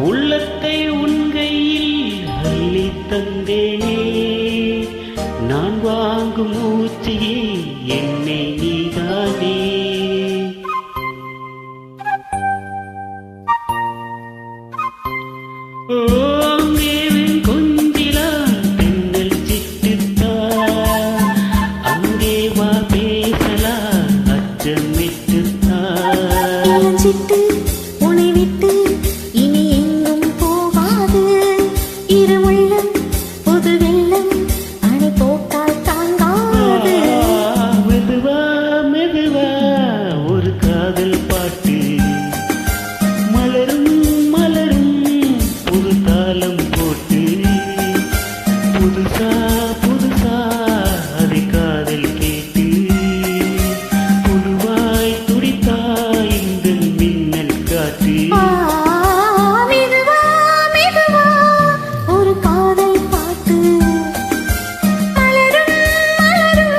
உள்ளத்தை உன் கையில் அள்ளி தந்தேனே, நான் வாங்கும் மூச்சையே என்னை நீதானே. ஓங்கேவின் கொஞ்சிலா தென்னல் சிட்டுத்தா, அங்கே வா பேசலா அச்சமிட்டுத்தா. சிட்டு உனை விட்டு இனி எங்கும் போகாது, இரு உள்ளம் புது வெள்ளம் அணை போட்டால் தாங்காது. மெதுவா மெதுவா ஒரு காதல் பாட்டு, மலரும் மலரும் புது தாளம் போட்டு, புதுசா புதுசா அதை காதல் கேட்டு, புதுவாய் துடித்தாய் இந்த மின்னல் காற்று. மெதுவா மெதுவா ஒரு காதல் பாட்டு, மலரும் மலரும்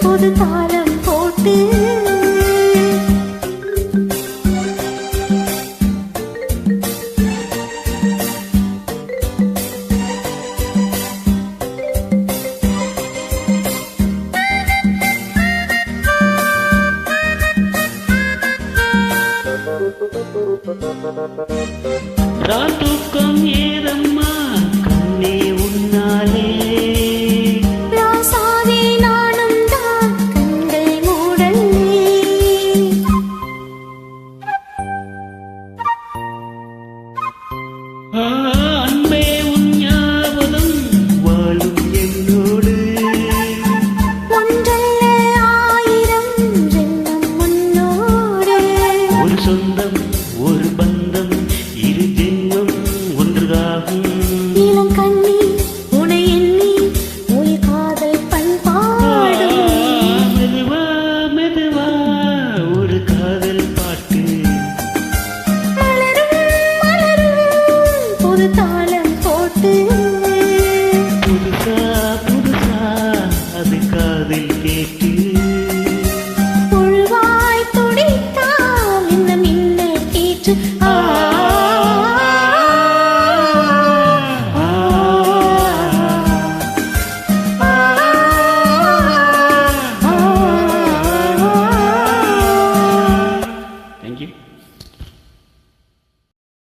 புது தாளம் போட்டு. ராத்தூக்கம் ஏதம்மா கண்ணே உன்னாலே, ராசாவே நானும் தான் கண்கள் மூடலே. அன்பே உன் ஞாபகம் வாழும் என்னோடு, ஒன்றல்ல ஆயிரம் ஜென்மம் முன்னோடு. ஒரு சொந்தம் ஒரு பந்தம்